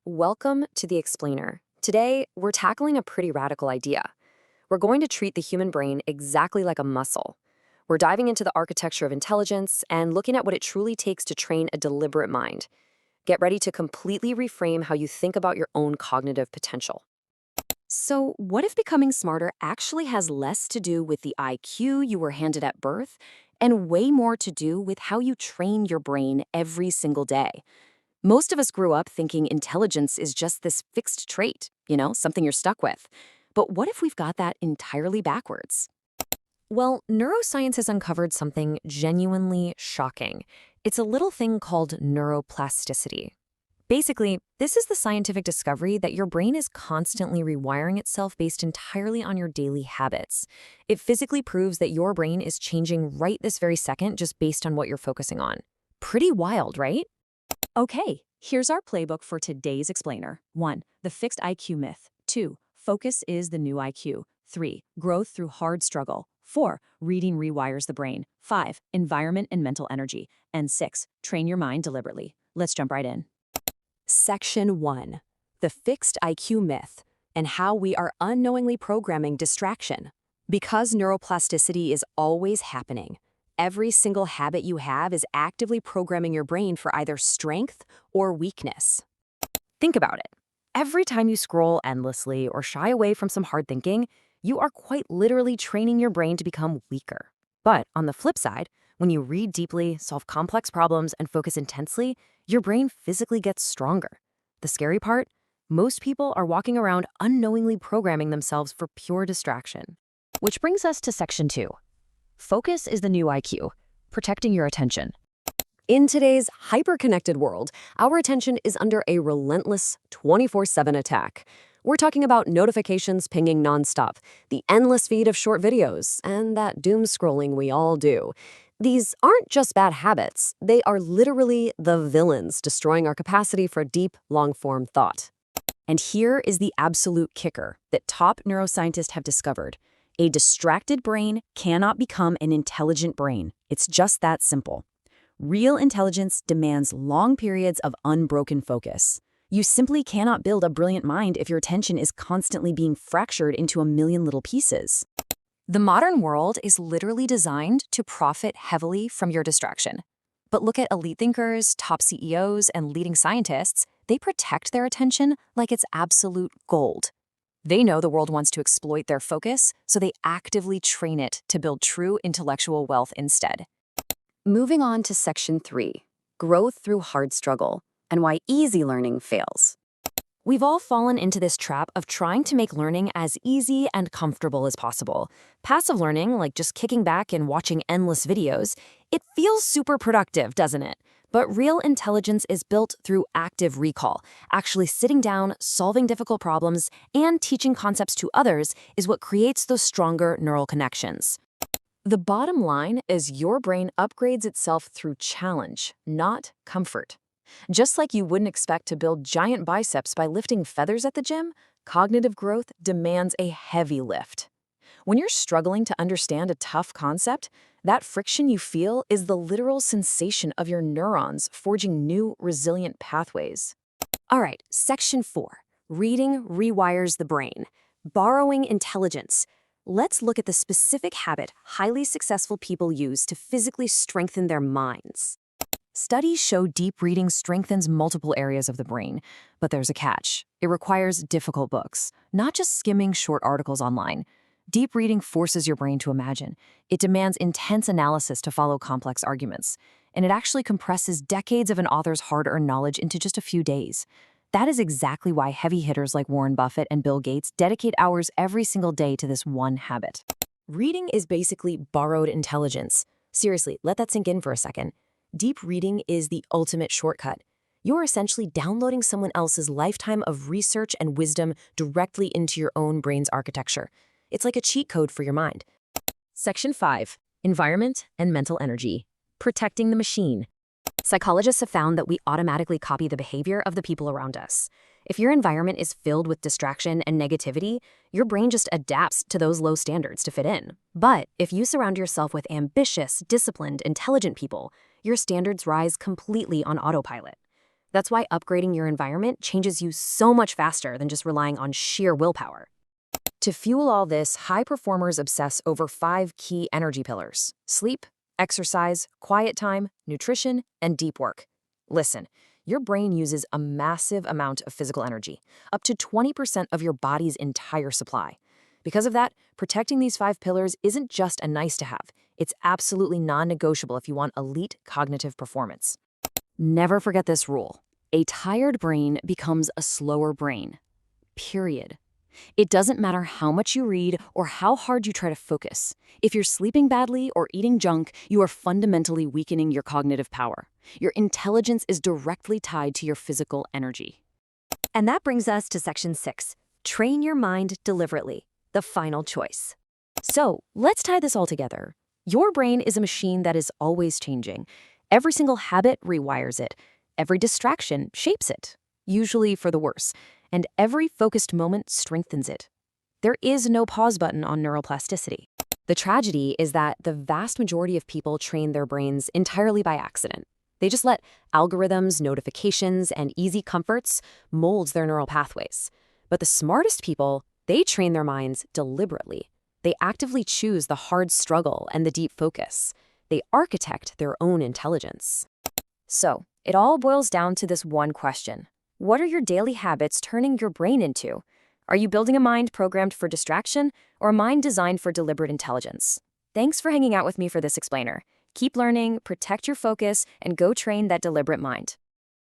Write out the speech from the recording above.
Welcome to The Explainer. Today, we're tackling a pretty radical idea. We're going to treat the human brain exactly like a muscle. We're diving into the architecture of intelligence and looking at what it truly takes to train a deliberate mind. Get ready to completely reframe how you think about your own cognitive potential. So, what if becoming smarter actually has less to do with the IQ you were handed at birth and way more to do with how you train your brain every single day? Most of us grew up thinking intelligence is just this fixed trait, something you're stuck with. But what if we've got that entirely backwards? Well, neuroscience has uncovered something genuinely shocking. It's a little thing called neuroplasticity. Basically, this is the scientific discovery that your brain is constantly rewiring itself based entirely on your daily habits. It physically proves that your brain is changing right this very second just based on what you're focusing on. Pretty wild, right? Okay, here's our playbook for today's explainer. 1. The fixed IQ myth. 2. Focus is the new IQ. 3. Growth through hard struggle. 4. Reading rewires the brain. 5. Environment and mental energy. And 6. Train your mind deliberately. Let's jump right in. Section 1. The fixed IQ myth and how we are unknowingly programming distraction. Because neuroplasticity is always happening, every single habit you have is actively programming your brain for either strength or weakness. Think about it. Every time you scroll endlessly or shy away from some hard thinking, you are quite literally training your brain to become weaker. But on the flip side, when you read deeply, solve complex problems, and focus intensely, your brain physically gets stronger. The scary part? Most people are walking around unknowingly programming themselves for pure distraction. Which brings us to Section 2. Focus is the new IQ, protecting your attention. In today's hyper-connected world, our attention is under a relentless 24/7 attack. We're talking about notifications pinging nonstop, the endless feed of short videos, and that doom scrolling we all do. These aren't just bad habits, they are literally the villains destroying our capacity for deep, long-form thought. And here is the absolute kicker that top neuroscientists have discovered. A distracted brain cannot become an intelligent brain. It's just that simple. Real intelligence demands long periods of unbroken focus. You simply cannot build a brilliant mind if your attention is constantly being fractured into a million little pieces. The modern world is literally designed to profit heavily from your distraction. But look at elite thinkers, top CEOs, and leading scientists. They protect their attention like it's absolute gold. They know the world wants to exploit their focus, so they actively train it to build true intellectual wealth instead. Moving on to Section 3, Growth through hard struggle, and why easy learning fails. We've all fallen into this trap of trying to make learning as easy and comfortable as possible. Passive learning, like just kicking back and watching endless videos, it feels super productive, doesn't it? But real intelligence is built through active recall. Actually sitting down, solving difficult problems, and teaching concepts to others is what creates those stronger neural connections. The bottom line is your brain upgrades itself through challenge, not comfort. Just like you wouldn't expect to build giant biceps by lifting feathers at the gym, cognitive growth demands a heavy lift. When you're struggling to understand a tough concept, that friction you feel is the literal sensation of your neurons forging new, resilient pathways. All right, Section 4. Reading rewires the brain. Borrowing intelligence. Let's look at the specific habit highly successful people use to physically strengthen their minds. Studies show deep reading strengthens multiple areas of the brain, but there's a catch. It requires difficult books, not just skimming short articles online. Deep reading forces your brain to imagine. It demands intense analysis to follow complex arguments, and it actually compresses decades of an author's hard-earned knowledge into just a few days. That is exactly why heavy hitters like Warren Buffett and Bill Gates dedicate hours every single day to this one habit. Reading is basically borrowed intelligence. Seriously, let that sink in for a second. Deep reading is the ultimate shortcut. You're essentially downloading someone else's lifetime of research and wisdom directly into your own brain's architecture. It's like a cheat code for your mind. Section 5. Environment and mental energy. Protecting the machine. Psychologists have found that we automatically copy the behavior of the people around us. If your environment is filled with distraction and negativity, your brain just adapts to those low standards to fit in. But if you surround yourself with ambitious, disciplined, intelligent people, your standards rise completely on autopilot. That's why upgrading your environment changes you so much faster than just relying on sheer willpower. To fuel all this, high performers obsess over 5 key energy pillars: sleep, exercise, quiet time, nutrition, and deep work. Listen, your brain uses a massive amount of physical energy, up to 20% of your body's entire supply. Because of that, protecting these 5 pillars isn't just a nice to have, it's absolutely non-negotiable if you want elite cognitive performance. Never forget this rule. A tired brain becomes a slower brain. Period. It doesn't matter how much you read or how hard you try to focus. If you're sleeping badly or eating junk, you are fundamentally weakening your cognitive power. Your intelligence is directly tied to your physical energy. And that brings us to section 6, train your mind deliberately, the final choice. So, let's tie this all together. Your brain is a machine that is always changing. Every single habit rewires it. Every distraction shapes it, usually for the worse, and every focused moment strengthens it. There is no pause button on neuroplasticity. The tragedy is that the vast majority of people train their brains entirely by accident. They just let algorithms, notifications, and easy comforts mold their neural pathways. But the smartest people, they train their minds deliberately. They actively choose the hard struggle and the deep focus. They architect their own intelligence. So, it all boils down to this one question. What are your daily habits turning your brain into? Are you building a mind programmed for distraction or a mind designed for deliberate intelligence? Thanks for hanging out with me for this explainer. Keep learning, protect your focus, and go train that deliberate mind.